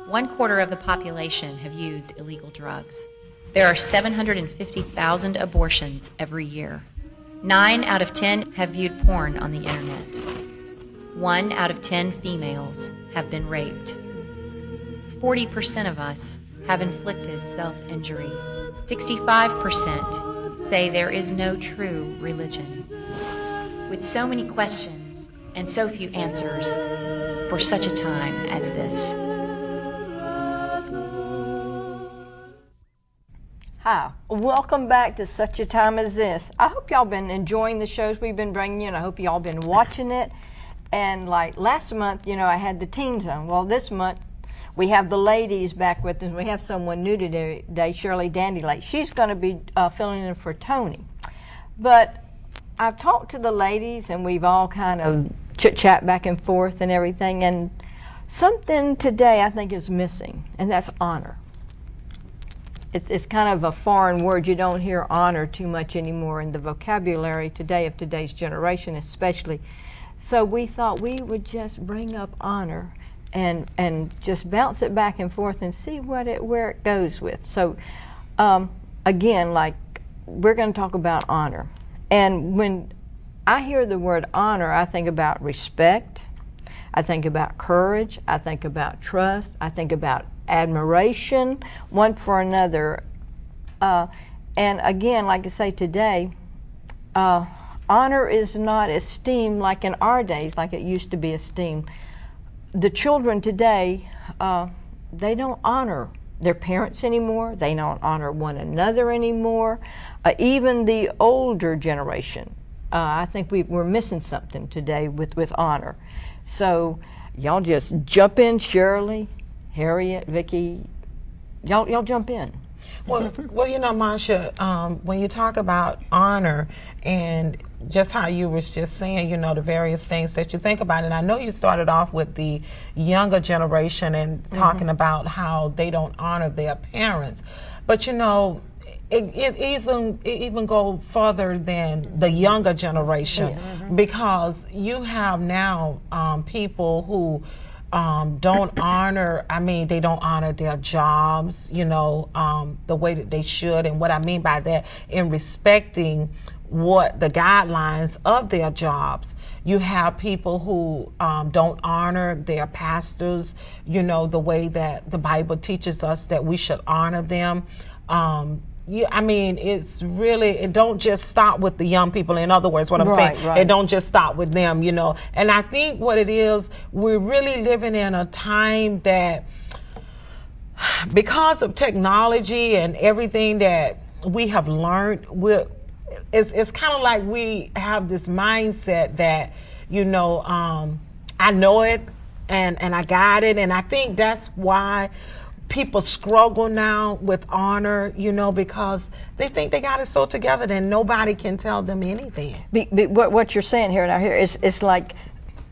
1/4 of the population have used illegal drugs. There are 750,000 abortions every year. 9 out of 10 have viewed porn on the internet. 1 out of 10 females have been raped. 40% of us have inflicted self-injury. 65% say there is no true religion. With so many questions and so few answers for such a time as this. Hi, welcome back to Such a Time as This. I hope y'all been enjoying the shows we've been bringing you, and I hope y'all been watching it. And like last month, I had the Teen Zone. Well, this month we have the ladies back with us. We have someone new today, Shirley Dandylake. She's going to be filling in for Tony. But I've talked to the ladies, and we've all kind of chit-chat back and forth and everything. And something today I think is missing, and that's honor. It's kind of a foreign word. You don't hear honor too much anymore in the vocabulary today of today's generation especially. So we thought we would just bring up honor and just bounce it back and forth and see where it goes with. So again, like, we're going to talk about honor. And when I hear the word honor, I think about respect, I think about courage, I think about trust, I think about admiration one for another. And again, like I say today, honor is not esteemed like in our days, like it used to be esteemed. The children today, they don't honor their parents anymore. They don't honor one another anymore. Even the older generation, I think we're missing something today with honor. So y'all just jump in, Shirley, Harriet, Vicki, y'all jump in. Well, Masha, when you talk about honor and just how you was just saying, the various things that you think about, and I know you started off with the younger generation and talking about how they don't honor their parents, but it even go further than the younger generation, because you have now people who don't honor, they don't honor their jobs, the way that they should. And what I mean by that, in respecting what the guidelines of their jobs. You have people who don't honor their pastors, the way that the Bible teaches us that we should honor them. It's really, it don't just stop with the young people. In other words, what I'm saying, it don't just stop with them, And I think what it is, we're really living in a time that, because of technology and everything that we have learned, it's kind of like we have this mindset that, I know it and I got it. And I think that's why people struggle now with honor, because they think they got it so together that nobody can tell them anything. What you're saying here now, it's like,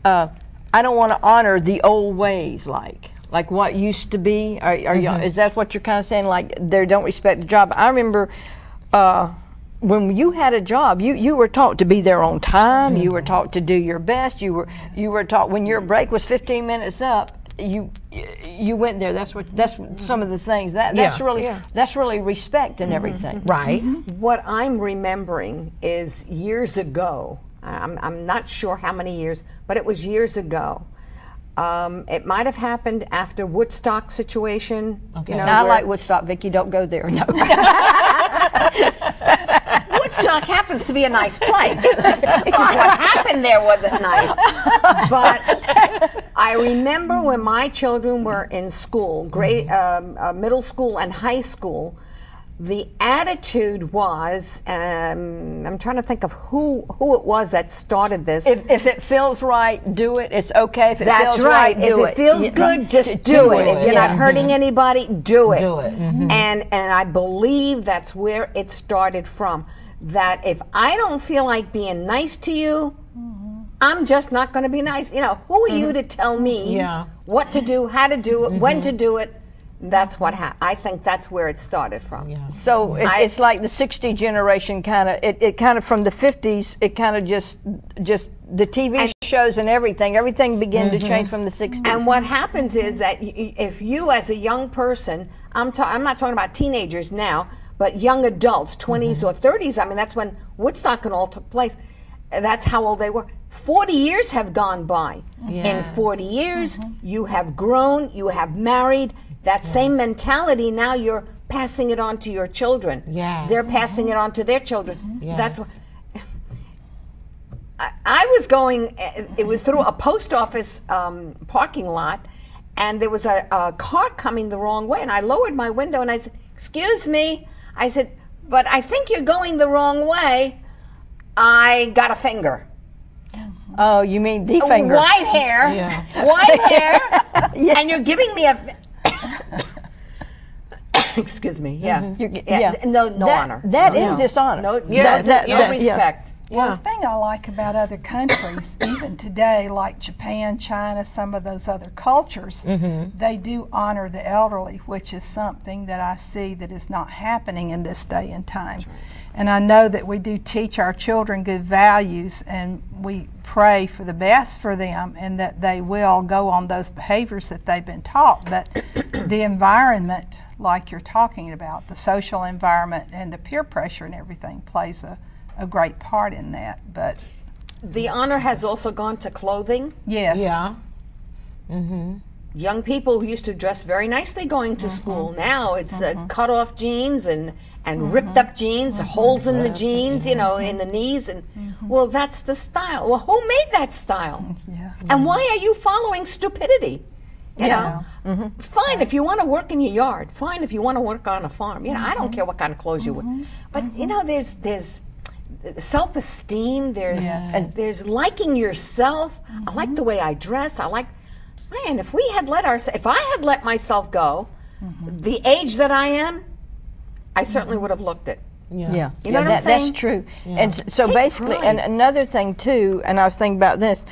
I don't want to honor the old ways, like what used to be. Is that what you're kind of saying? Like they don't respect the job. I remember when you had a job, you were taught to be there on time. You were taught to do your best. You were taught when your break was 15 minutes up, you went there. That's some of the things that's really respect and everything. Right. What I'm remembering is years ago. I'm not sure how many years, but it was years ago. It might have happened after Woodstock situation. Okay. I like Woodstock, Vicki. Don't go there. No. Woodstock happens to be a nice place. It's just what happened there wasn't nice. But I remember when my children were in school, middle school and high school, the attitude was, I'm trying to think of who it was that started this. If it feels right, do it. It's okay. If it That's feels right. do if it feels good, just do it. If you're not hurting anybody, do it. Do it. And I believe that's where it started from. That if I don't feel like being nice to you, I'm just not going to be nice. Who are you to tell me what to do, how to do it, when to do it? That's what I think that's where it started from. Yeah. So it's like the 60 generation kind of, it kind of from the 50s, it kind of just the TV shows and everything began to change from the 60s. And what happens is that if you, as a young person, I'm not talking about teenagers now, but young adults, 20s or 30s, I mean, that's when Woodstock and all took place. That's how old they were. 40 years have gone by. In 40 years, you have grown, you have married. That same mentality, now you're passing it on to your children. Yes. They're passing it on to their children. Yes. That's what. I was going, it was through a post office parking lot, and there was a car coming the wrong way, and I lowered my window and I said, "Excuse me," I said, "but I think you're going the wrong way." I got a finger. Oh, you mean the finger? White hair, white hair, and you're giving me a. Excuse me. Yeah. No honor. That is dishonor. No, no respect. Well, the thing I like about other countries, even today, like Japan, China, some of those other cultures, they do honor the elderly, which is something that I see that is not happening in this day and time. And I know that we do teach our children good values, and we pray for the best for them and that they will go on those behaviors that they've been taught. But the environment, like you're talking about, the social environment and the peer pressure and everything plays a great part in that. But the honor has also gone to clothing. yes. Yeah. Young people who used to dress very nicely going to school, now it's cut off jeans and ripped up jeans, holes in the jeans, you know, in the knees, and well, that's the style. Well, who made that style? And why are you following stupidity? You know, fine if you want to work in your yard, fine if you want to work on a farm. You know, I don't care what kind of clothes you wear, but you know, there's self-esteem. There's liking yourself. I like the way I dress. I like, man, if I had let myself go, the age that I am, I certainly would have looked it. You know what I'm saying? That's true. And so Take basically, pride. and another thing too, and I was thinking about this,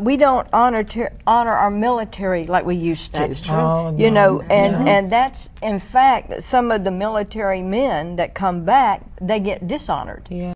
we don't honor our military like we used to. That's true. Oh, You no. know, and that's in fact some of the military men that come back, they get dishonored. Yeah.